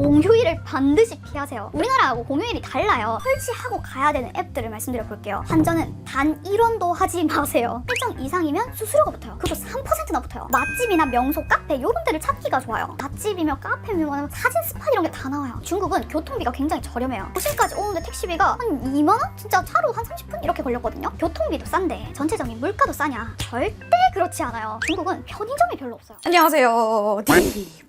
공휴일을 반드시 피하세요. 우리나라하고 공휴일이 달라요. 설치하고 가야 되는 앱들을 말씀드려 볼게요. 한전은 단 1원도 하지 마세요. 일정 이상이면 수수료가 붙어요. 그것도 3%나 붙어요. 맛집이나 명소, 카페 이런 데를 찾기가 좋아요. 맛집이며 카페며 사진 스팟 이런 게 다 나와요. 중국은 교통비가 굉장히 저렴해요. 도심까지 오는데 택시비가 한 2만 원? 진짜 차로 한 30분 이렇게 걸렸거든요. 교통비도 싼데 전체적인 물가도 싸냐? 절대 그렇지 않아요. 중국은 편의점이 별로 없어요. 안녕하세요,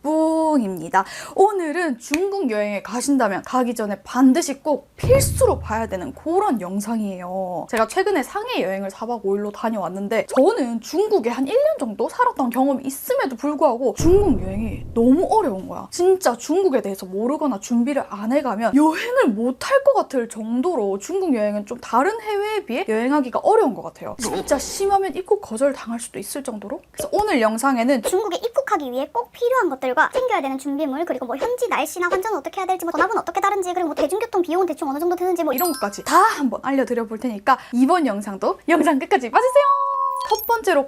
디붕입니다. 오늘은 중국 여행에 가신다면 가기 전에 반드시 꼭 필수로 봐야 되는 그런 영상이에요. 제가 최근에 상해 여행을 4박 5일로 다녀왔는데 저는 중국에 한 1년 정도 살았던 경험이 있음에도 불구하고 중국 여행이 너무 어려운 거야. 진짜 중국에 대해서 모르거나 준비를 안 해가면 여행을 못할 것 같을 정도로 중국 여행은 좀 다른 해외에 비해 여행하기가 어려운 것 같아요. 진짜 심하면 입국 거절 당할 수도 있을 정도로. 그래서 오늘 영상에는 중국에 입국하기 위해 꼭 필요한 것들과 챙겨야 되는 준비물, 그리고 뭐 현지 날씨나 환전은 어떻게 해야 될지, 뭐 전압은 어떻게 다른지, 그리고 뭐 대중교통 비용은 대충 어느 정도 드는지 뭐 이런 것까지 다 한번 알려드려 볼 테니까 이번 영상도 영상 끝까지 봐주세요. 첫 번째로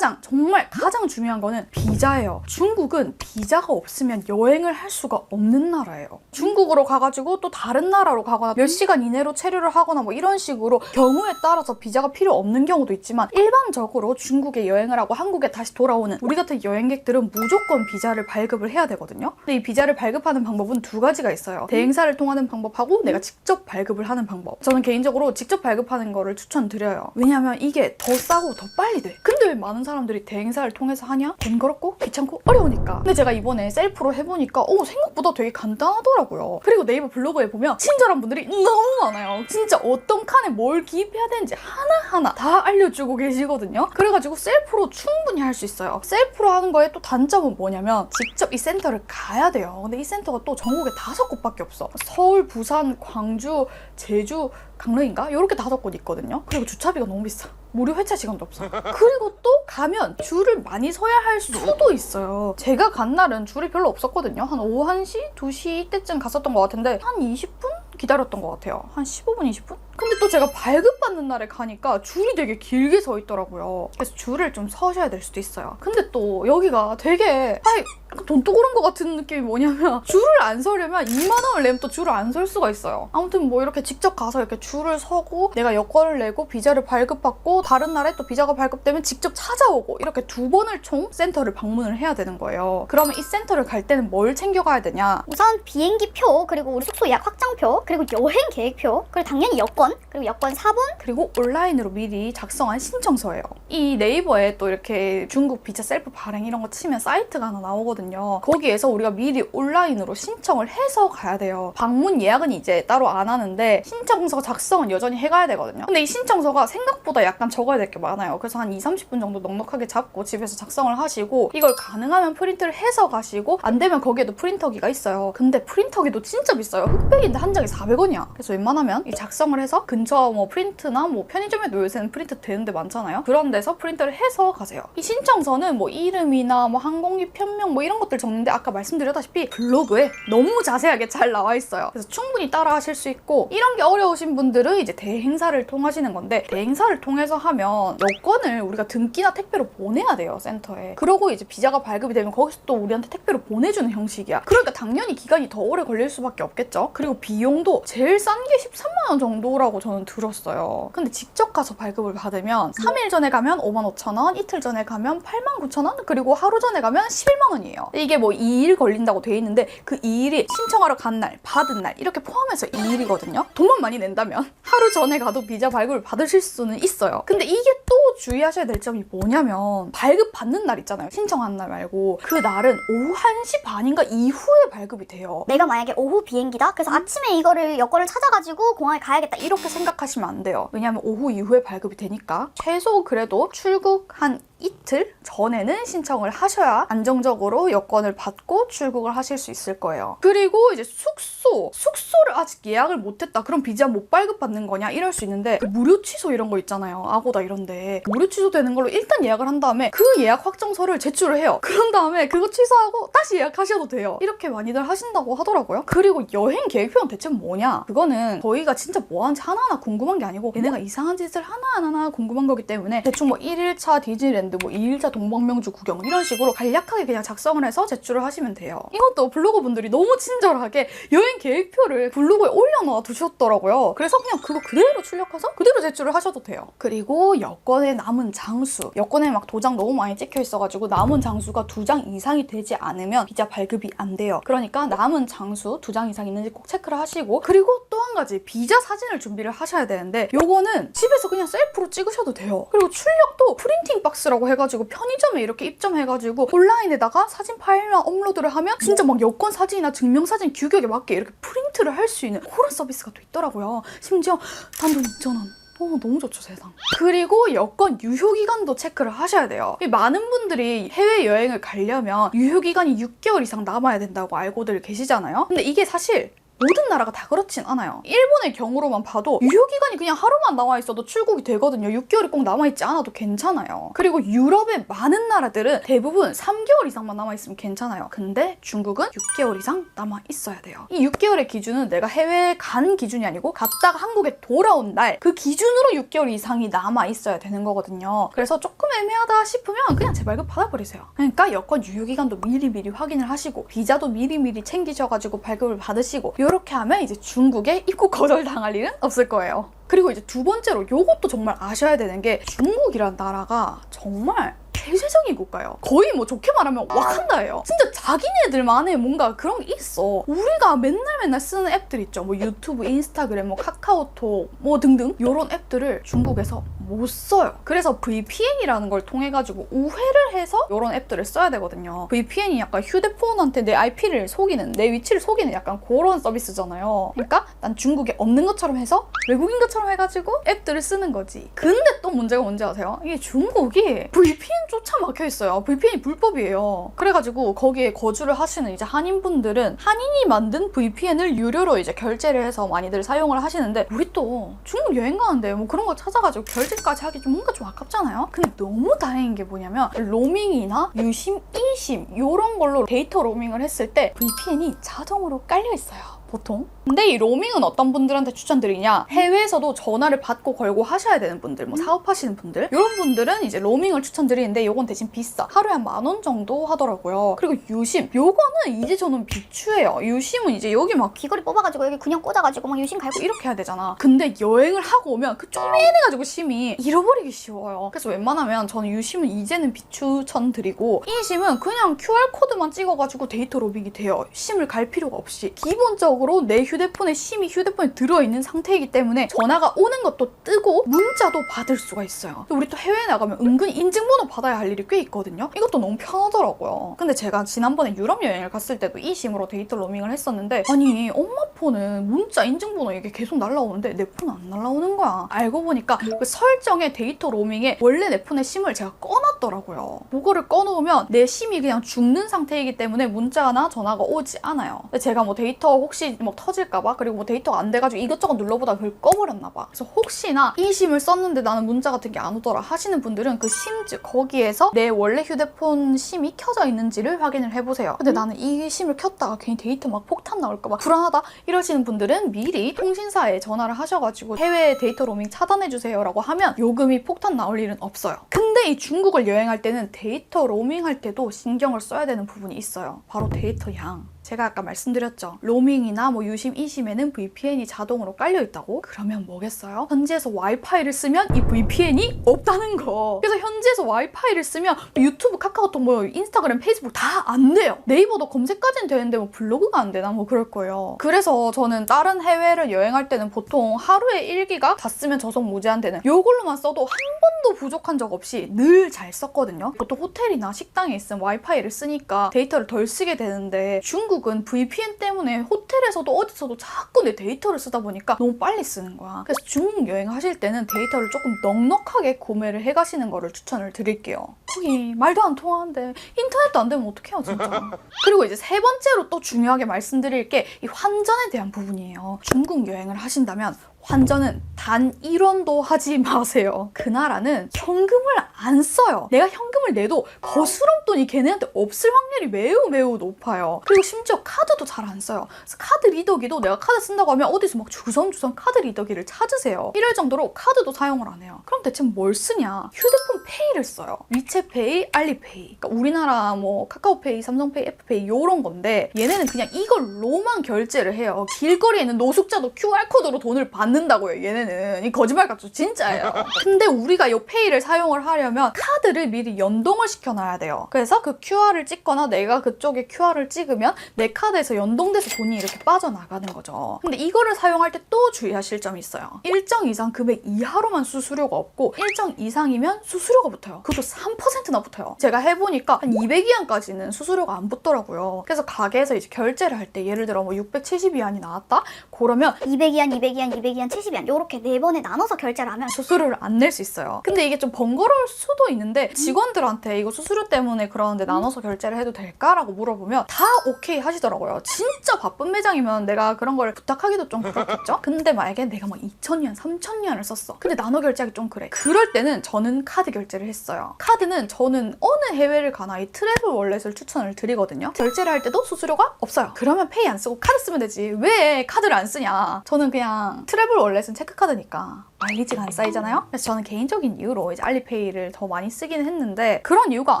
정말 가장 중요한 거는 비자예요. 중국은 비자가 없으면 여행을 할 수가 없는 나라예요. 중국으로 가가지고 또 다른 나라로 가거나 몇 시간 이내로 체류를 하거나 뭐 이런 식으로 경우에 따라서 비자가 필요 없는 경우도 있지만 일반적으로 중국에 여행을 하고 한국에 다시 돌아오는 우리 같은 여행객들은 무조건 비자를 발급을 해야 되거든요. 근데 이 비자를 발급하는 방법은 두 가지가 있어요. 대행사를 통하는 방법하고 내가 직접 발급을 하는 방법. 저는 개인적으로 직접 발급하는 거를 추천드려요. 왜냐하면 이게 더 싸고 더 빨리 돼. 근데 왜 많은 사람들이 대행사를 통해서 하냐? 번거롭고 귀찮고 어려우니까. 근데 제가 이번에 셀프로 해보니까 생각보다 되게 간단하더라고요. 그리고 네이버 블로그에 보면 친절한 분들이 너무 많아요. 진짜 어떤 칸에 뭘 기입해야 되는지 하나하나 다 알려주고 계시거든요. 그래가지고 셀프로 충분히 할 수 있어요. 셀프로 하는 거에 또 단점은 뭐냐면 직접 이 센터를 가야 돼요. 근데 이 센터가 또 전국에 5곳밖에 없어. 서울, 부산, 광주, 제주, 강릉인가? 이렇게 5곳 있거든요. 그리고 주차비가 너무 비싸. 무료 회차 시간도 없어. 그리고 또 가면 줄을 많이 서야 할 수도 있어요. 제가 간 날은 줄이 별로 없었거든요. 한 오후 1시, 2시 이때쯤 갔었던 것 같은데 한 20분 기다렸던 것 같아요. 한 15분, 20분? 근데 또 제가 발급받는 날에 가니까 줄이 되게 길게 서 있더라고요. 그래서 줄을 좀 서셔야 될 수도 있어요. 근데 또 여기가 되게 약간 돈또 그런 것 같은 느낌이 뭐냐면 줄을 안 서려면 2만 원을 내면 또 줄을 안 설 수가 있어요. 아무튼 뭐 이렇게 직접 가서 이렇게 줄을 서고 내가 여권을 내고 비자를 발급받고 다른 날에 또 비자가 발급되면 직접 찾아오고 이렇게 2번을 총 센터를 방문을 해야 되는 거예요. 그러면 이 센터를 갈 때는 뭘 챙겨가야 되냐? 우선 비행기표, 그리고 우리 숙소 예약 확장표, 그리고 여행 계획표, 그리고 당연히 여권, 그리고 여권 사본, 그리고 온라인으로 미리 작성한 신청서예요. 이 네이버에 또 이렇게 중국 비자 셀프 발행 이런 거 치면 사이트가 하나 나오거든요. 거기에서 우리가 미리 온라인으로 신청을 해서 가야 돼요. 방문 예약은 이제 따로 안 하는데 신청서 작성은 여전히 해가야 되거든요. 근데 이 신청서가 생각보다 약간 적어야 될 게 많아요. 그래서 한 2-30분 정도 넉넉하게 잡고 집에서 작성을 하시고 이걸 가능하면 프린트를 해서 가시고 안 되면 거기에도 프린터기가 있어요. 근데 프린터기도 진짜 비싸요. 흑백인데 한 장에 400원이야. 그래서 웬만하면 이 작성을 해서 근처 뭐 프린트나 뭐 편의점에도 요새는 프린트 되는 데 많잖아요. 그런 데서 프린트를 해서 가세요. 이 신청서는 뭐 이름이나 뭐 항공기 편명 뭐 이런 것들 적는데 아까 말씀드렸다시피 블로그에 너무 자세하게 잘 나와 있어요. 그래서 충분히 따라 하실 수 있고 이런 게 어려우신 분들은 이제 대행사를 통하시는 건데 대행사를 통해서 하면 여권을 우리가 등기나 택배로 보내야 돼요, 센터에. 그러고 이제 비자가 발급이 되면 거기서 또 우리한테 택배로 보내주는 형식이야. 그러니까 당연히 기간이 더 오래 걸릴 수밖에 없겠죠. 그리고 비용도 제일 싼 게 13만 원 정도라고 저는 들었어요. 근데 직접 가서 발급을 받으면 3일 전에 가면 55,000원, 이틀 전에 가면 89,000원, 그리고 하루 전에 가면 11만 원이에요. 이게 뭐 2일 걸린다고 돼 있는데 그 2일이 신청하러 간 날, 받은 날 이렇게 포함해서 2일이거든요. 돈만 많이 낸다면 하루 전에 가도 비자 발급을 받으실 수는 있어요. 근데 이게 또 주의하셔야 될 점이 뭐냐면 발급 받는 날 있잖아요. 신청한 날 말고 그 날은 오후 1시 반인가 이후에 발급이 돼요. 내가 만약에 오후 비행기다? 그래서 아침에 이거를 여권을 찾아가지고 공항에 가야겠다 이렇게 생각하시면 안 돼요. 왜냐하면 오후 이후에 발급이 되니까 최소 그래도 출국 한 이틀 전에는 신청을 하셔야 안정적으로 여권을 받고 출국을 하실 수 있을 거예요. 그리고 이제 숙소를 아직 예약을 못했다. 그럼 비자 못 발급받는 거냐? 이럴 수 있는데 무료 취소 이런 거 있잖아요. 아고다 이런데 무료 취소되는 걸로 일단 예약을 한 다음에 그 예약 확정서를 제출을 해요. 그런 다음에 그거 취소하고 다시 예약하셔도 돼요. 이렇게 많이들 하신다고 하더라고요. 그리고 여행 계획표는 대체 뭐냐? 그거는 저희가 진짜 뭐 하는지 하나하나 궁금한 게 아니고 얘네가 이상한 짓을 하나하나 궁금한 거기 때문에 대충 뭐 1일차 디즈니랜드 있는데 뭐 2일차 동방명주 구경 이런 식으로 간략하게 그냥 작성을 해서 제출을 하시면 돼요. 이것도 블로거 분들이 너무 친절하게 여행 계획표를 블로그에 올려놔 두셨더라고요. 그래서 그냥 그거 그대로 출력해서 그대로 제출을 하셔도 돼요. 그리고 여권의 남은 장수. 여권에 막 도장 너무 많이 찍혀 있어가지고 남은 장수가 2장 이상이 되지 않으면 비자 발급이 안 돼요. 그러니까 남은 장수 2장 이상 있는지 꼭 체크를 하시고, 그리고 또 한 가지 비자 사진을 준비를 하셔야 되는데 요거는 집에서 그냥 셀프로 찍으셔도 돼요. 그리고 출력도 프린팅 박스라고 해가지고 편의점에 이렇게 입점해가지고 온라인에다가 사진 파일만 업로드를 하면 진짜 막 여권 사진이나 증명사진 규격에 맞게 이렇게 프린트를 할 수 있는 그런 서비스가 또 있더라고요. 심지어 단돈 2,000원. 너무 좋죠, 세상. 그리고 여권 유효기간도 체크를 하셔야 돼요. 많은 분들이 해외여행을 가려면 유효기간이 6개월 이상 남아야 된다고 알고들 계시잖아요. 근데 이게 사실 모든 나라가 다 그렇진 않아요. 일본의 경우로만 봐도 유효기간이 그냥 하루만 나와 있어도 출국이 되거든요. 6개월이 꼭 남아있지 않아도 괜찮아요. 그리고 유럽의 많은 나라들은 대부분 3개월 이상만 남아있으면 괜찮아요. 근데 중국은 6개월 이상 남아있어야 돼요. 이 6개월의 기준은 내가 해외에 간 기준이 아니고 갔다가 한국에 돌아온 날 그 기준으로 6개월 이상이 남아있어야 되는 거거든요. 그래서 조금 애매하다 싶으면 그냥 재발급 받아버리세요. 그러니까 여권 유효기간도 미리미리 확인을 하시고 비자도 미리미리 챙기셔가지고 발급을 받으시고, 이렇게 하면 이제 중국에 입국 거절당할 일은 없을 거예요. 그리고 이제 두 번째로 요것도 정말 아셔야 되는 게 중국이란 나라가 정말 폐쇄적인 국가예요. 거의 뭐 좋게 말하면 와칸다예요. 진짜 자기네들만의 뭔가 그런 게 있어. 우리가 맨날 쓰는 앱들 있죠. 뭐 유튜브, 인스타그램, 뭐 카카오톡 뭐 등등 이런 앱들을 중국에서 못 써요. 그래서 VPN이라는 걸 통해 가지고 우회를 해서 이런 앱들을 써야 되거든요. VPN이 약간 휴대폰한테 내 IP를 속이는, 내 위치를 속이는 약간 그런 서비스잖아요. 그러니까 난 중국에 없는 것처럼 해서 외국인 것처럼 해가지고 앱들을 쓰는 거지. 근데 또 문제가 뭔지 아세요? 이게 중국이 VPN조차 막혀 있어요. VPN이 불법이에요. 그래가지고 거기에 거주를 하시는 이제 한인분들은 한인이 만든 VPN을 유료로 이제 결제를 해서 많이들 사용을 하시는데, 우리 또 중국 여행 가는데 뭐 그런 거 찾아가지고 결제까지 하기 좀 뭔가 좀 아깝잖아요. 근데 너무 다행인 게 뭐냐면 로밍이나 유심, 이심 이런 걸로 데이터 로밍을 했을 때 VPN이 자동으로 깔려 있어요. 보통. 근데 이 로밍은 어떤 분들한테 추천드리냐? 해외에서도 전화를 받고 걸고 하셔야 되는 분들, 뭐 사업하시는 분들, 이런 분들은 이제 로밍을 추천드리는데 요건 대신 비싸. 하루에 한 10,000원 정도 하더라고요. 그리고 유심, 요거는 이제 저는 비추예요. 유심은 이제 여기 막 귀걸이 뽑아가지고 여기 그냥 꽂아가지고 막 유심 갈고 이렇게 해야 되잖아. 근데 여행을 하고 오면 그 쪼매내가지고 심이 잃어버리기 쉬워요. 그래서 웬만하면 저는 유심은 이제는 비추천드리고, 이 심은 그냥 QR코드만 찍어가지고 데이터 로밍이 돼요. 심을 갈 필요가 없이. 기본적으로 내 휴대폰에 심이 휴대폰에 들어있는 상태이기 때문에 전화가 오는 것도 뜨고 문자도 받을 수가 있어요. 우리 또 해외에 나가면 은근히 인증번호 받아야 할 일이 꽤 있거든요. 이것도 너무 편하더라고요. 근데 제가 지난번에 유럽 여행을 갔을 때도 이 심으로 데이터 로밍을 했었는데, 아니 엄마 폰은 문자 인증번호 이게 계속 날라오는데 내 폰은 안 날라오는 거야. 알고 보니까 그 설정에 데이터 로밍에 원래 내 폰의 심을 제가 꺼놨더라고요. 그거를 꺼놓으면 내 심이 그냥 죽는 상태이기 때문에 문자나 전화가 오지 않아요. 근데 제가 뭐 데이터 혹시 뭐 터질까봐, 그리고 뭐 데이터가 안 돼가지고 이것저것 눌러보다 그걸 꺼버렸나봐. 그래서 혹시나 이 심을 썼는데 나는 문자 같은 게 안 오더라 하시는 분들은 그 심즉 거기에서 내 원래 휴대폰 심이 켜져 있는지를 확인을 해보세요. 근데 나는 이 심을 켰다가 괜히 데이터 막 폭탄 나올까봐 불안하다 이러시는 분들은 미리 통신사에 전화를 하셔가지고 해외 데이터 로밍 차단해주세요 라고 하면 요금이 폭탄 나올 일은 없어요. 근데 이 중국을 여행할 때는 데이터 로밍 할 때도 신경을 써야 되는 부분이 있어요. 바로 데이터 양. 제가 아까 말씀드렸죠. 로밍이나 뭐 유심, 이심에는 VPN이 자동으로 깔려있다고? 그러면 뭐겠어요? 현지에서 와이파이를 쓰면 이 VPN이 없다는 거. 그래서 현지에서 와이파이를 쓰면 유튜브, 카카오톡, 뭐 인스타그램, 페이스북 다 안 돼요. 네이버도 검색까지는 되는데 뭐 블로그가 안 되나 뭐 그럴 거예요. 그래서 저는 다른 해외를 여행할 때는 보통 하루에 1기가 다 쓰면 저속 무제한 되는 요걸로만 써도 한 번도 부족한 적 없이 늘 잘 썼거든요. 보통 호텔이나 식당에 있으면 와이파이를 쓰니까 데이터를 덜 쓰게 되는데 중국은 VPN 때문에 호텔에서도 어디서도 자꾸 내 데이터를 쓰다 보니까 너무 빨리 쓰는 거야. 그래서 중국 여행하실 때는 데이터를 조금 넉넉하게 구매를 해가시는 거를 추천을 드릴게요. 거기 말도 안 통하는데 인터넷도 안 되면 어떡해요 진짜. 그리고 이제 세 번째로 또 중요하게 말씀드릴 게 이 환전에 대한 부분이에요. 중국 여행을 하신다면 환전은 단 1원도 하지 마세요. 그 나라는 현금을 안 써요. 내가 현금을 내도 거스름돈이 걔네한테 없을 확률이 매우 높아요. 그리고 심지어 카드도 잘 안 써요. 그래서 카드 리더기도 내가 카드 쓴다고 하면 어디서 막 주섬주섬 카드 리더기를 찾으세요. 이럴 정도로 카드도 사용을 안 해요. 그럼 대체 뭘 쓰냐? 휴대폰 페이를 써요. 위챗페이, 알리페이. 그러니까 우리나라 뭐 카카오페이, 삼성페이, 애플페이 요런 건데 얘네는 그냥 이걸로만 결제를 해요. 길거리에 있는 노숙자도 QR코드로 돈을 받는다고요. 얘네는. 이 거짓말 같죠? 진짜예요. 근데 우리가 이 페이를 사용을 하려면 카드를 미리 연동을 시켜놔야 돼요. 그래서 그 QR을 찍거나 내가 그쪽에 QR을 찍으면 내 카드에서 연동돼서 돈이 이렇게 빠져나가는 거죠. 근데 이거를 사용할 때 또 주의하실 점이 있어요. 일정 이상 금액 이하로만 수수료가 없고 일정 이상이면 수수료가 붙어요. 그것도 3%나 붙어요. 제가 해보니까 한 200위안까지는 수수료가 안 붙더라고요. 그래서 가게에서 이제 결제를 할 때 예를 들어 뭐 670위안이 나왔다? 그러면 200위안, 200위안, 200위안, 70위안 요렇게 4번에 나눠서 결제를 하면 수수료를 안 낼 수 있어요. 근데 이게 좀 번거로울 수도 있는데 직원들한테 이거 수수료 때문에 그러는데 나눠서 결제를 해도 될까라고 물어보면 다 오케이 하시더라고요. 진짜 바쁜 매장이면 내가 그런 걸 부탁하기도 좀 그렇겠죠? 근데 만약에 내가 막 2,000위안, 3,000위안을 썼어. 근데 나눠 결제하기 좀 그래. 그럴 때는 저는 카드 결제를 했어요. 카드는 저는 어느 해외를 가나 이 트래블 월렛을 추천을 드리거든요. 결제를 할 때도 수수료가 없어요. 그러면 페이 안 쓰고 카드 쓰면 되지. 왜 카드를 안 쓰냐? 저는 그냥 트래블 월렛은 체크카드니까 마일리지가 안 쌓이잖아요? 그래서 저는 개인적인 이유로 이제 알리페이를 더 많이 쓰긴 했는데 그런 이유가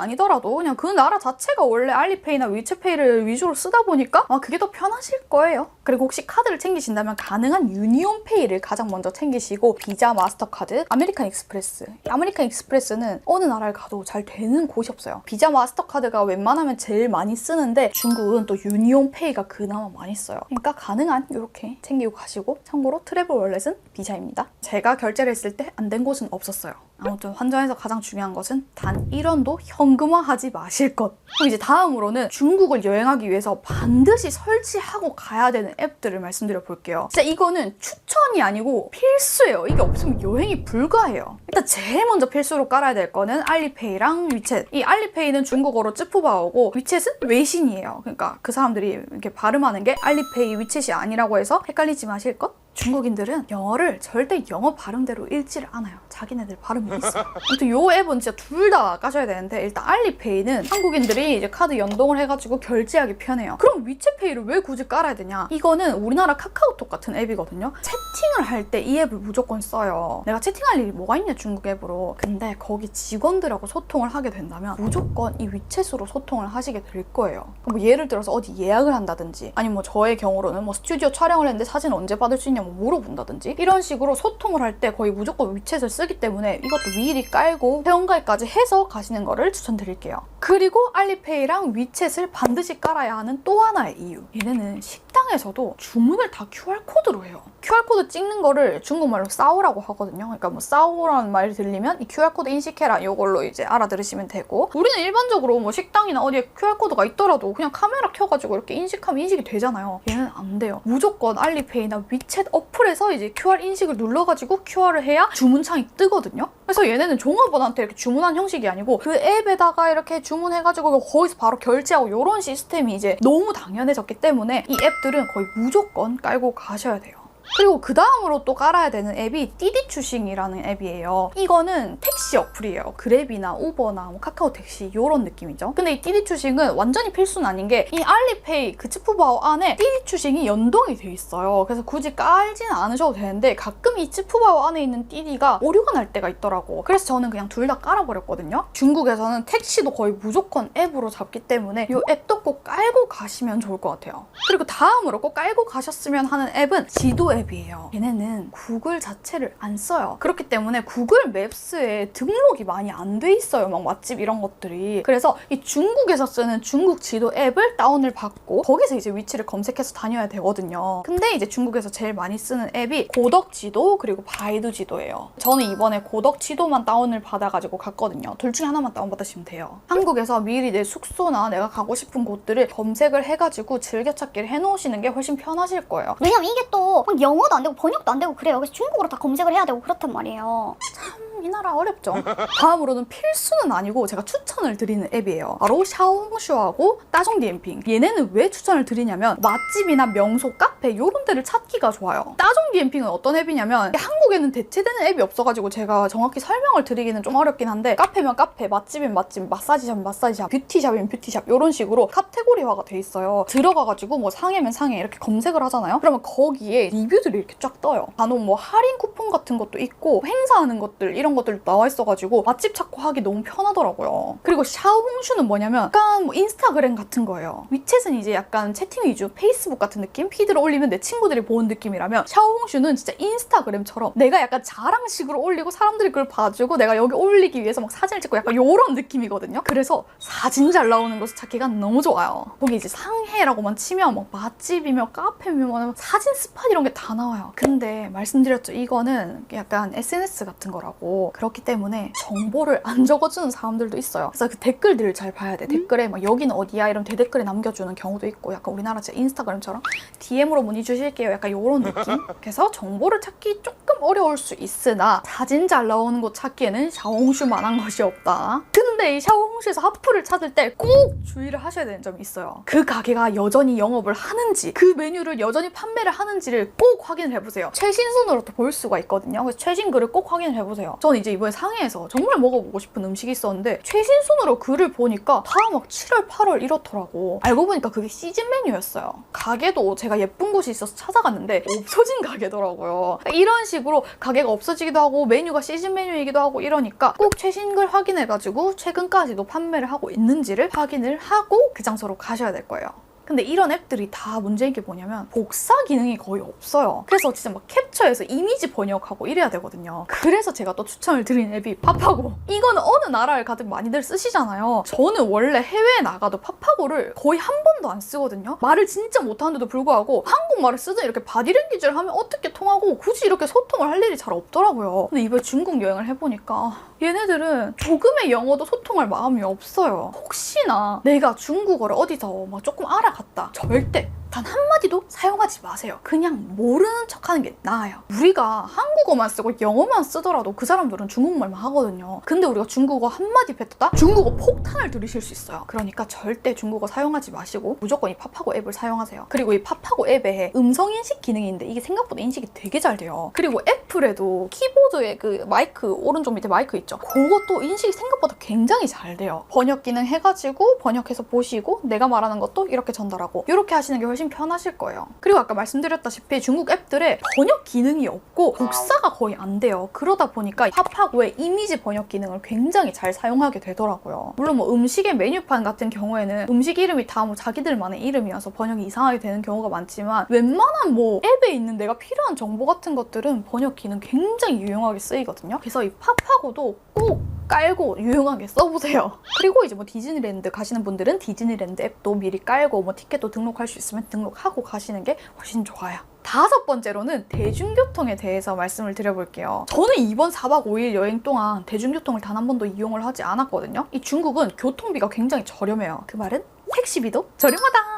아니더라도 그냥 그 나라 자체가 원래 알리페이나 위챗페이를 위주로 쓰다 보니까 그게 더 편하실 거예요. 그리고 혹시 카드를 챙기신다면 가능한 유니온페이를 가장 먼저 챙기시고 비자, 마스터카드, 아메리칸 익스프레스. 아메리칸 익스프레스는 어느 나라를 가도 잘 되는 곳이 없어요. 비자, 마스터카드가 웬만하면 제일 많이 쓰는데 중국은 또 유니온페이가 그나마 많이 써요. 그러니까 가능한 이렇게 챙기고 가시고 참고로 트래블 월렛은 비자입니다. 제가 결제를 했을 때 안 된 곳은 없었어요. 아무튼 환전에서 가장 중요한 것은 단 1원도 현금화하지 마실 것. 그럼 이제 다음으로는 중국을 여행하기 위해서 반드시 설치하고 가야 되는 앱들을 말씀드려 볼게요. 진짜 이거는 추천이 아니고 필수예요. 이게 없으면 여행이 불가해요. 일단 제일 먼저 필수로 깔아야 될 거는 알리페이랑 위챗. 이 알리페이는 중국어로 쯔푸바오고 위챗은 웨이신이에요. 그러니까 그 사람들이 이렇게 발음하는 게 알리페이, 위챗이 아니라고 해서 헷갈리지 마실 것. 중국인들은 영어를 절대 영어 발음대로 읽지를 않아요. 자기네들 발음이 있어요. 아무튼 요 앱은 진짜 둘 다 까셔야 되는데 일단 알리페이는 한국인들이 이제 카드 연동을 해가지고 결제하기 편해요. 그럼 위챗페이를 왜 굳이 깔아야 되냐? 이거는 우리나라 카카오톡 같은 앱이거든요. 채팅을 할 때 이 앱을 무조건 써요. 내가 채팅할 일이 뭐가 있냐 중국 앱으로. 근데 거기 직원들하고 소통을 하게 된다면 무조건 이 위챗으로 소통을 하시게 될 거예요. 뭐 예를 들어서 어디 예약을 한다든지 아니면 뭐 저의 경우로는 뭐 스튜디오 촬영을 했는데 사진 언제 받을 수 있냐 뭐 물어본다든지 이런 식으로 소통을 할 때 거의 무조건 위챗을 쓰기 때문에 이것도 미리 깔고 회원가입까지 해서 가시는 거를 추천드릴게요. 그리고 알리페이랑 위챗을 반드시 깔아야 하는 또 하나의 이유. 얘네는 식당에서도 주문을 다 QR코드로 해요. QR코드 찍는 거를 중국말로 싸오라고 하거든요. 그러니까 뭐 싸오라는 말이 들리면 이 QR코드 인식해라 이걸로 이제 알아들으시면 되고 우리는 일반적으로 뭐 식당이나 어디에 QR코드가 있더라도 그냥 카메라 켜가지고 이렇게 인식하면 인식이 되잖아요. 얘는 안 돼요. 무조건 알리페이나 위챗 어플에서 이제 QR 인식을 눌러가지고 QR을 해야 주문창이 뜨거든요. 그래서 얘네는 종업원한테 이렇게 주문한 형식이 아니고 그 앱에다가 이렇게 주문해가지고 거기서 바로 결제하고 이런 시스템이 이제 너무 당연해졌기 때문에 이 앱들은 거의 무조건 깔고 가셔야 돼요. 그리고 그 다음으로 또 깔아야 되는 앱이 띠디추싱이라는 앱이에요. 이거는 택시 어플이에요. 그랩이나 우버나 뭐 카카오 택시 이런 느낌이죠. 근데 이 띠디추싱은 완전히 필수는 아닌 게 이 알리페이 그 쯔푸바오 안에 띠디추싱이 연동이 돼 있어요. 그래서 굳이 깔지는 않으셔도 되는데 가끔 이 쯔푸바오 안에 있는 띠디가 오류가 날 때가 있더라고. 그래서 저는 그냥 둘 다 깔아버렸거든요. 중국에서는 택시도 거의 무조건 앱으로 잡기 때문에 이 앱도 꼭 깔고 가시면 좋을 것 같아요. 그리고 다음으로 꼭 깔고 가셨으면 하는 앱은 지도 앱이에요. 얘네는 구글 자체를 안 써요. 그렇기 때문에 구글 맵스에 등록이 많이 안 돼 있어요. 막 맛집 이런 것들이. 그래서 이 중국에서 쓰는 중국 지도 앱을 다운을 받고 거기서 이제 위치를 검색해서 다녀야 되거든요. 근데 이제 중국에서 제일 많이 쓰는 앱이 고덕 지도 그리고 바이두 지도예요. 저는 이번에 고덕 지도만 다운을 받아가지고 갔거든요. 둘 중에 하나만 다운받으시면 돼요. 한국에서 미리 내 숙소나 내가 가고 싶은 곳들을 검색을 해가지고 즐겨찾기를 해놓으시는 게 훨씬 편하실 거예요. 왜냐면 이게 또 영어도 안 되고 번역도 안 되고 그래요. 그래서 중국어로 다 검색을 해야 되고 그렇단 말이에요. 참 이 나라 어렵죠. 다음으로는 필수는 아니고 제가 추천을 드리는 앱이에요. 바로 샤오홍슈하고 따종디엠핑. 얘네는 왜 추천을 드리냐면 맛집이나 명소, 카페 이런 데를 찾기가 좋아요. 따종디엠핑은 어떤 앱이냐면 한국에는 대체되는 앱이 없어가지고 제가 정확히 설명을 드리기는 좀 어렵긴 한데 카페면 카페, 맛집이면 맛집, 마사지샵이면 마사지샵, 뷰티샵이면 뷰티샵 이런 식으로 카테고리화가 돼 있어요. 들어가가지고 뭐 상해면 상해 이렇게 검색을 하잖아요. 그러면 거기에 리뷰들이 이렇게 쫙 떠요. 간혹 뭐 할인 쿠폰 같은 것도 있고 행사하는 것들 이런 것들 나와 있어가지고 맛집 찾고 하기 너무 편하더라고요. 그리고 샤오홍슈는 뭐냐면 약간 뭐 인스타그램 같은 거예요. 위챗은 이제 약간 채팅 위주, 페이스북 같은 느낌? 피드를 올리면 내 친구들이 보는 느낌이라면 샤오홍슈는 진짜 인스타그램처럼 내가 약간 자랑식으로 올리고 사람들이 그걸 봐주고 내가 여기 올리기 위해서 막 사진을 찍고 약간 요런 느낌이거든요. 그래서 사진 잘 나오는 곳을 찾기가 너무 좋아요. 거기 이제 상해라고만 치면 뭐 맛집이며 카페며 뭐 사진 스팟 이런 게 다 나와요. 근데 말씀드렸죠. 이거는 약간 SNS 같은 거라고. 그렇기 때문에 정보를 안 적어주는 사람들도 있어요. 그래서 그 댓글들을 잘 봐야 돼. 댓글에 막 여기는 어디야 이런 대댓글에 남겨주는 경우도 있고 약간 우리나라 진짜 인스타그램처럼 DM으로 문의 주실게요. 약간 요런 느낌? 그래서 정보를 찾기 조금 어려울 수 있으나 사진 잘 나오는 곳 찾기에는 샤오홍슈만한 것이 없다. 근데 이 샤오홍슈에서 하프를 찾을 때 꼭 주의를 하셔야 되는 점이 있어요. 그 가게가 여전히 영업을 하는지 그 메뉴를 여전히 판매를 하는지를 꼭 확인을 해보세요. 최신 순으로도 볼 수가 있거든요. 그래서 최신 글을 꼭 확인을 해보세요. 저는 이제 이번에 상해에서 정말 먹어보고 싶은 음식이 있었는데 최신 순으로 글을 보니까 다 막 7월, 8월 이렇더라고. 알고 보니까 그게 시즌 메뉴였어요. 가게도 제가 예쁜 곳이 있어서 찾아갔는데 없어진 가게더라고요. 이런 식으로 가게가 없어지기도 하고 메뉴가 시즌 메뉴이기도 하고 이러니까 꼭 최신 글 확인해가지고 최근까지도 판매를 하고 있는지를 확인을 하고 그 장소로 가셔야 될 거예요. 근데 이런 앱들이 다 문제인 게 뭐냐면 복사 기능이 거의 없어요. 그래서 진짜 막 캡처해서 이미지 번역하고 이래야 되거든요. 그래서 제가 또 추천을 드리는 앱이 파파고. 이거는 어느 나라를 가든 많이들 쓰시잖아요. 저는 원래 해외에 나가도 파파고를 거의 한 번도 안 쓰거든요. 말을 진짜 못하는데도 불구하고 한국말을 쓰든 이렇게 바디랭귀지를 하면 어떻게 통하고 굳이 이렇게 소통을 할 일이 잘 없더라고요. 근데 이번에 중국 여행을 해보니까 얘네들은 조금의 영어도 소통할 마음이 없어요. 혹시나 내가 중국어를 어디서 막 조금 알아갔다. 절대 단 한마디도 사용하지 마세요. 그냥 모르는 척하는 게 나아요. 우리가 한국어만 쓰고 영어만 쓰더라도 그 사람들은 중국말만 하거든요. 근데 우리가 중국어 한마디 뱉었다? 중국어 폭탄을 들이실 수 있어요. 그러니까 절대 중국어 사용하지 마시고 무조건 이 파파고 앱을 사용하세요. 그리고 이 파파고 앱에 음성인식 기능이 있는데 이게 생각보다 인식이 되게 잘 돼요. 그리고 애플에도 키보드에 그 마이크, 오른쪽 밑에 마이크 있죠? 그것도 인식이 생각보다 굉장히 잘 돼요. 번역 기능 해가지고 번역해서 보시고 내가 말하는 것도 이렇게 전달하고 이렇게 하시는 게 훨씬 편하실 거예요. 그리고 아까 말씀드렸다시피 중국 앱들에 번역 기능이 없고 복사가 거의 안 돼요. 그러다 보니까 파파고의 이미지 번역 기능을 굉장히 잘 사용하게 되더라고요. 물론 뭐 음식의 메뉴판 같은 경우에는 음식 이름이 다 뭐 자기들만의 이름이어서 번역이 이상하게 되는 경우가 많지만 웬만한 뭐 앱에 있는 내가 필요한 정보 같은 것들은 번역 기능 굉장히 유용하게 쓰이거든요. 그래서 이 파파고도 꼭 깔고 유용하게 써보세요. 그리고 이제 뭐 디즈니랜드 가시는 분들은 디즈니랜드 앱도 미리 깔고 뭐 티켓도 등록할 수 있으면 등록하고 가시는 게 훨씬 좋아요. 5번째로는 대중교통에 대해서 말씀을 드려볼게요. 저는 이번 4박 5일 여행 동안 대중교통을 단 한 번도 이용을 하지 않았거든요. 이 중국은 교통비가 굉장히 저렴해요. 그 말은 택시비도 저렴하다.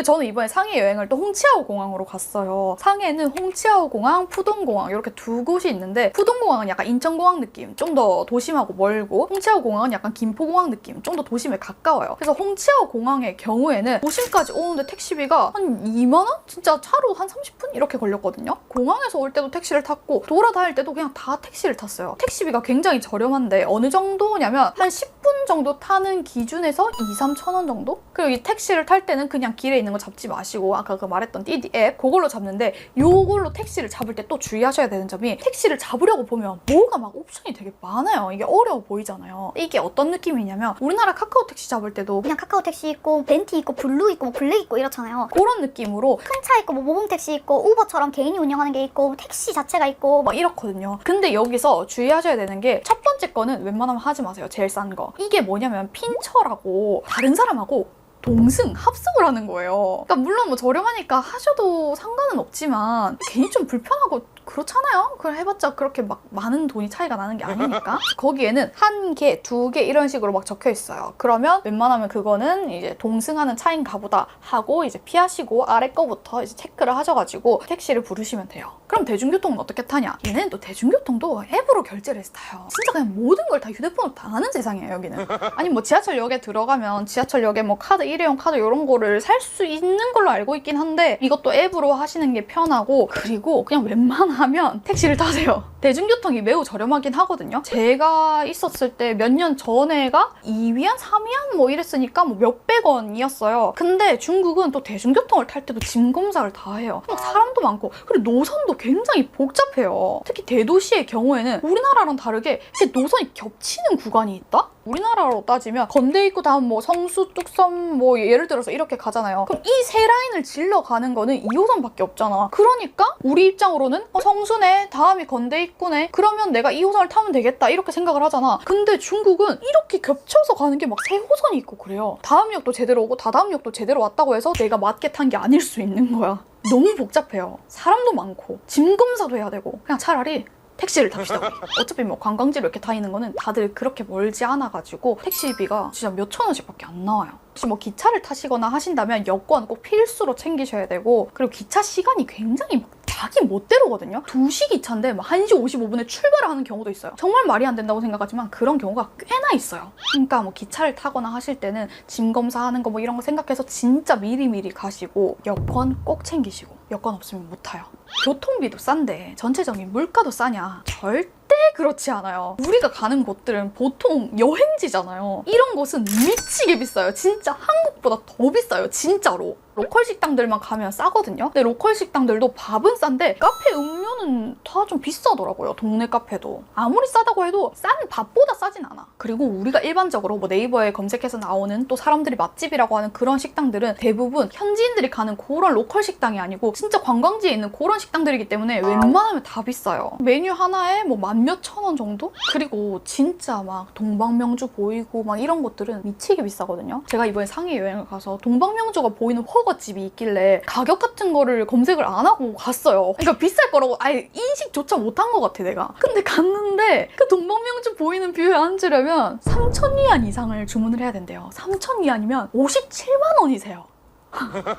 저는 이번에 상해 여행을 또 홍치하오 공항으로 갔어요. 상해는 홍치하오 공항, 푸동 공항 이렇게 두 곳이 있는데 푸동 공항은 약간 인천공항 느낌, 좀 더 도심하고 멀고 홍치하오 공항은 약간 김포공항 느낌, 좀 더 도심에 가까워요. 그래서 홍치하오 공항의 경우에는 도심까지 오는데 택시비가 한 2만 원? 진짜 차로 한 30분? 이렇게 걸렸거든요. 공항에서 올 때도 택시를 탔고 돌아다닐 때도 그냥 다 택시를 탔어요. 택시비가 굉장히 저렴한데 어느 정도냐면 한 10분 정도 타는 기준에서 2-3천 원 정도? 그리고 이 택시를 탈 때는 그냥 길에 있는 거 잡지 마시고 아까 그 말했던 띠디 앱 그걸로 잡는데 요걸로 택시를 잡을 때 또 주의하셔야 되는 점이 택시를 잡으려고 보면 뭐가 막 옵션이 되게 많아요. 이게 어려워 보이잖아요. 이게 어떤 느낌이냐면 우리나라 카카오 택시 잡을 때도 그냥 카카오 택시 있고 벤티 있고 블루 있고 뭐 블랙 있고 이렇잖아요. 그런 느낌으로 큰 차 있고 뭐 모범 택시 있고 우버처럼 개인이 운영하는 게 있고 택시 자체가 있고 막 이렇거든요. 근데 여기서 주의하셔야 되는 게 첫 번째 거는 웬만하면 하지 마세요. 제일 싼 거. 이게 뭐냐면 핀처라고 다른 사람하고 동승, 합승을 하는 거예요. 그러니까 물론 뭐 저렴하니까 하셔도 상관은 없지만 괜히 좀 불편하고 그렇잖아요. 그걸 해봤자 그렇게 막 많은 돈이 차이가 나는 게 아니니까. 거기에는 1개, 2개 이런 식으로 막 적혀 있어요. 그러면 웬만하면 그거는 이제 동승하는 차인가 보다 하고 이제 피하시고 아래 거부터 이제 체크를 하셔가지고 택시를 부르시면 돼요. 그럼 대중교통은 어떻게 타냐? 얘는 또 대중교통도 앱으로 결제를 해서 타요. 진짜 그냥 모든 걸 다 휴대폰으로 다 하는 세상이에요, 여기는. 아니 뭐 지하철역에 들어가면 지하철역에 뭐 카드, 일회용 카드 이런 거를 살 수 있는 걸로 알고 있긴 한데 이것도 앱으로 하시는 게 편하고, 그리고 그냥 웬만하면 택시를 타세요. 대중교통이 매우 저렴하긴 하거든요. 제가 있었을 때 몇 년 전에가 2위안, 3위안 뭐 이랬으니까 뭐 몇백 원이었어요. 근데 중국은 또 대중교통을 탈 때도 짐 검사를 다 해요. 막 사람도 많고, 그리고 노선도 굉장히 복잡해요. 특히 대도시의 경우에는 우리나라랑 다르게 이렇게 노선이 겹치는 구간이 있다? 우리나라로 따지면 건대 입구 다음 뭐 성수, 뚝섬 뭐 예를 들어서 이렇게 가잖아요. 그럼 이 세 라인을 질러 가는 거는 2호선밖에 없잖아. 그러니까 우리 입장으로는 성수네, 다음이 건대 입구네, 그러면 내가 2호선을 타면 되겠다 이렇게 생각을 하잖아. 근데 중국은 이렇게 겹쳐서 가는 게 막 3호선이 있고 그래요. 다음 역도 제대로 오고 다다음 역도 제대로 왔다고 해서 내가 맞게 탄 게 아닐 수 있는 거야. 너무 복잡해요. 사람도 많고 짐 검사도 해야 되고. 그냥 차라리 택시를 탑시다 우리. 어차피 뭐 관광지로 이렇게 다니는 거는 다들 그렇게 멀지 않아가지고 택시비가 진짜 몇천 원씩밖에 안 나와요. 혹시 뭐 기차를 타시거나 하신다면 여권 꼭 필수로 챙기셔야 되고, 그리고 기차 시간이 굉장히 막 자기 멋대로거든요. 2시 기차인데 막 1시 55분에 출발을 하는 경우도 있어요. 정말 말이 안 된다고 생각하지만 그런 경우가 꽤나 있어요. 그러니까 뭐 기차를 타거나 하실 때는 짐 검사하는 거 뭐 이런 거 생각해서 진짜 미리미리 가시고, 여권 꼭 챙기시고. 여권 없으면 못 타요. 교통비도 싼데 전체적인 물가도 싸냐? 절대 그렇지 않아요. 우리가 가는 곳들은 보통 여행지잖아요. 이런 곳은 미치게 비싸요. 진짜 한국보다 더 비싸요. 진짜로. 로컬 식당들만 가면 싸거든요. 근데 로컬 식당들도 밥은 싼데 카페 음료는 다 좀 비싸더라고요. 동네 카페도. 아무리 싸다고 해도 싼 밥보다 싸진 않아. 그리고 우리가 일반적으로 뭐 네이버에 검색해서 나오는 또 사람들이 맛집이라고 하는 그런 식당들은 대부분 현지인들이 가는 그런 로컬 식당이 아니고 진짜 관광지에 있는 그런 식당들이기 때문에 웬만하면 다 비싸요. 메뉴 하나에 뭐 10,000원 정도? 그리고 진짜 막 동방명주 보이고 막 이런 곳들은 미치게 비싸거든요. 제가 이번에 상해 여행을 가서 동방명주가 보이는 허거집이 있길래 가격 같은 거를 검색을 안 하고 갔어요. 그러니까 비쌀 거라고 아예 인식조차 못한 것 같아 내가. 근데 갔는데 그 동방명주 보이는 뷰에 앉으려면 3,000위안 이상을 주문을 해야 된대요. 3,000위안이면 57만 원이세요.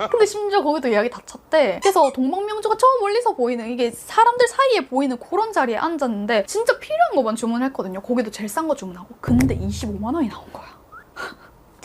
근데 심지어 거기도 예약이 다 찼대. 그래서 동방명주가 저 멀리서 보이는, 이게 사람들 사이에 보이는 그런 자리에 앉았는데 진짜 필요한 것만 주문했거든요. 거기도 제일 싼 거 주문하고. 근데 25만 원이 나온 거야.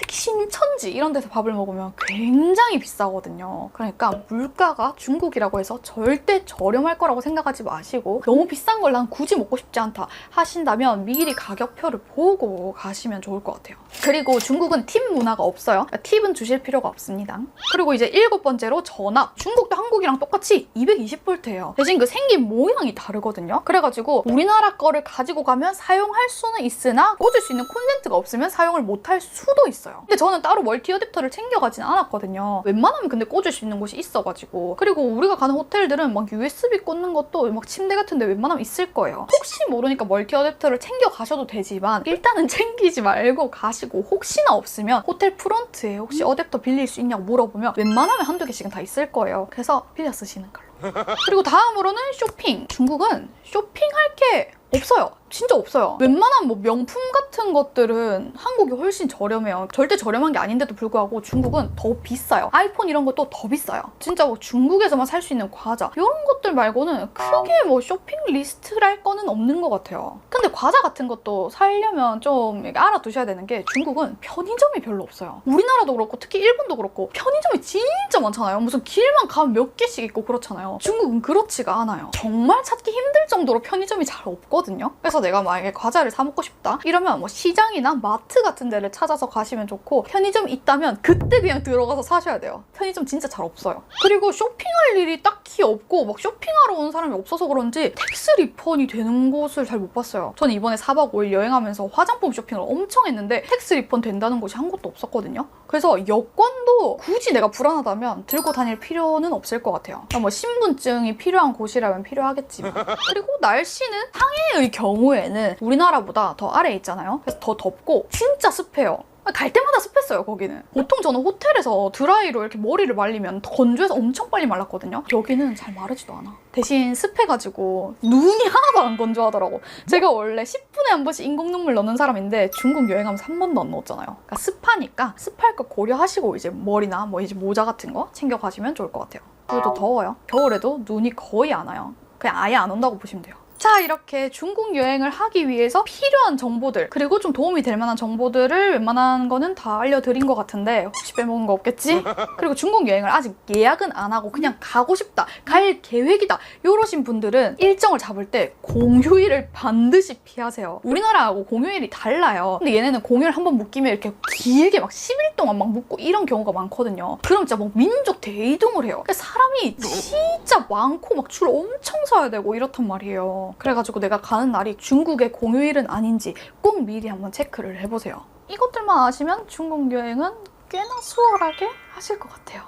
특히 신천지 이런 데서 밥을 먹으면 굉장히 비싸거든요. 그러니까 물가가 중국이라고 해서 절대 저렴할 거라고 생각하지 마시고, 너무 비싼 걸 난 굳이 먹고 싶지 않다 하신다면 미리 가격표를 보고 가시면 좋을 것 같아요. 그리고 중국은 팁 문화가 없어요. 그러니까 팁은 주실 필요가 없습니다. 그리고 이제 7번째로 전압. 중국도 한국이랑 똑같이 220V예요. 대신 그 생긴 모양이 다르거든요. 그래가지고 우리나라 거를 가지고 가면 사용할 수는 있으나 꽂을 수 있는 콘센트가 없으면 사용을 못할 수도 있어요. 근데 저는 따로 멀티 어댑터를 챙겨가진 않았거든요. 웬만하면 근데 꽂을 수 있는 곳이 있어가지고. 그리고 우리가 가는 호텔들은 막 USB 꽂는 것도 막 침대 같은 데 웬만하면 있을 거예요. 혹시 모르니까 멀티 어댑터를 챙겨 가셔도 되지만 일단은 챙기지 말고 가시고, 혹시나 없으면 호텔 프런트에 혹시 어댑터 빌릴 수 있냐고 물어보면 웬만하면 한두 개씩은 다 있을 거예요. 그래서 빌려 쓰시는 걸로. 그리고 다음으로는 쇼핑. 중국은 쇼핑할 게 없어요. 진짜 없어요. 웬만한 뭐 명품 같은 것들은 한국이 훨씬 저렴해요. 절대 저렴한 게 아닌데도 불구하고 중국은 더 비싸요. 아이폰 이런 것도 더 비싸요. 진짜 뭐 중국에서만 살 수 있는 과자 이런 것들 말고는 크게 뭐 쇼핑 리스트랄 거는 없는 것 같아요. 근데 과자 같은 것도 사려면 좀 알아두셔야 되는 게, 중국은 편의점이 별로 없어요. 우리나라도 그렇고 특히 일본도 그렇고 편의점이 진짜 많잖아요. 무슨 길만 가면 몇 개씩 있고 그렇잖아요. 중국은 그렇지가 않아요. 정말 찾기 힘들 정도로 편의점이 잘 없거든요. 그래서 내가 만약에 과자를 사 먹고 싶다 이러면 뭐 시장이나 마트 같은 데를 찾아서 가시면 좋고, 편의점이 있다면 그때 그냥 들어가서 사셔야 돼요. 편의점 진짜 잘 없어요. 그리고 쇼핑할 일이 딱히 없고 막 쇼핑하러 온 사람이 없어서 그런지 텍스 리펀이 되는 곳을 잘 못 봤어요. 저는 이번에 4박 5일 여행하면서 화장품 쇼핑을 엄청 했는데 텍스 리펀 된다는 곳이 한 곳도 없었거든요. 그래서 여권도 굳이 내가 불안하다면 들고 다닐 필요는 없을 것 같아요. 뭐 신분증이 필요한 곳이라면 필요하겠지만. 그리고 날씨는 상해의 경우에는 우리나라보다 더 아래에 있잖아요. 그래서 더 덥고 진짜 습해요. 갈 때마다 습했어요, 거기는. 보통 저는 호텔에서 드라이로 이렇게 머리를 말리면 건조해서 엄청 빨리 말랐거든요. 여기는 잘 마르지도 않아. 대신 습해가지고 눈이 하나도 안 건조하더라고. 제가 원래 10분에 한 번씩 인공눈물 넣는 사람인데 중국 여행하면서 한 번도 안 넣었잖아요. 그러니까 습하니까 습할 거 고려하시고 이제 머리나 뭐 이제 모자 같은 거 챙겨가시면 좋을 것 같아요. 그래도 더워요. 겨울에도 눈이 거의 안 와요. 그냥 아예 안 온다고 보시면 돼요. 자, 이렇게 중국 여행을 하기 위해서 필요한 정보들, 그리고 좀 도움이 될 만한 정보들을 웬만한 거는 다 알려드린 것 같은데 혹시 빼먹은 거 없겠지? 그리고 중국 여행을 아직 예약은 안 하고 그냥 가고 싶다, 갈 계획이다 이러신 분들은 일정을 잡을 때 공휴일을 반드시 피하세요. 우리나라하고 공휴일이 달라요. 근데 얘네는 공휴일 한번 묶이면 이렇게 길게 막 10일 동안 막 묶고 이런 경우가 많거든요. 그럼 진짜 뭐 민족 대이동을 해요. 그러니까 사람이 진짜 많고 막 줄 엄청 서야 되고 이렇단 말이에요. 그래가지고 내가 가는 날이 중국의 공휴일은 아닌지 꼭 미리 한번 체크를 해보세요. 이것들만 아시면 중국 여행은 꽤나 수월하게 하실 것 같아요.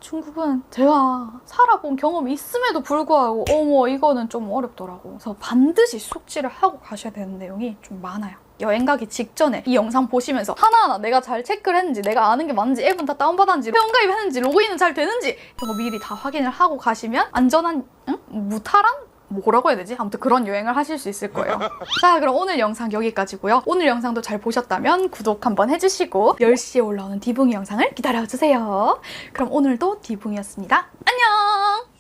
중국은 제가 살아본 경험이 있음에도 불구하고 어머 이거는 좀 어렵더라고. 그래서 반드시 숙지를 하고 가셔야 되는 내용이 좀 많아요. 여행 가기 직전에 이 영상 보시면서 하나하나 내가 잘 체크를 했는지, 내가 아는 게 맞는지, 앱은 다 다운받았는지, 회원가입했는지, 로그인은 잘 되는지 이런 거 미리 다 확인을 하고 가시면 안전한, 무탈한? 뭐라고 해야 되지? 아무튼 그런 여행을 하실 수 있을 거예요. 자, 그럼 오늘 영상 여기까지고요. 오늘 영상도 잘 보셨다면 구독 한번 해주시고 10시에 올라오는 디붕이 영상을 기다려주세요. 그럼 오늘도 디붕이었습니다. 안녕!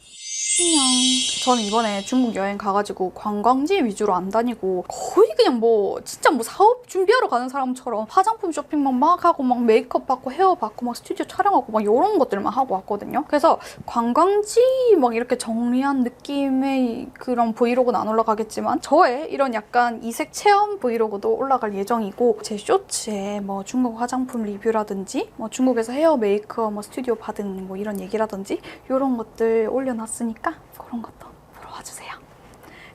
저는 이번에 중국 여행 가가지고 관광지 위주로 안 다니고 거의 그냥 뭐 진짜 뭐 사업 준비하러 가는 사람처럼 화장품 쇼핑만 막 하고 막 메이크업 받고 헤어 받고 막 스튜디오 촬영하고 막 이런 것들만 하고 왔거든요. 그래서 관광지 막 이렇게 정리한 느낌의 그런 브이로그는 안 올라가겠지만 저의 이런 약간 이색 체험 브이로그도 올라갈 예정이고, 제 쇼츠에 뭐 중국 화장품 리뷰라든지 뭐 중국에서 헤어 메이크업 뭐 스튜디오 받은 뭐 이런 얘기라든지 이런 것들 올려놨으니까 그런 것도 보러 와주세요.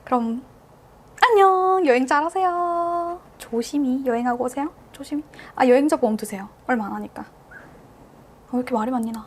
그럼 안녕! 여행 잘하세요. 조심히 여행하고 오세요. 조심히. 아, 여행자 보험 드세요. 얼마 안 하니까. 왜 이렇게 말이 많니 나.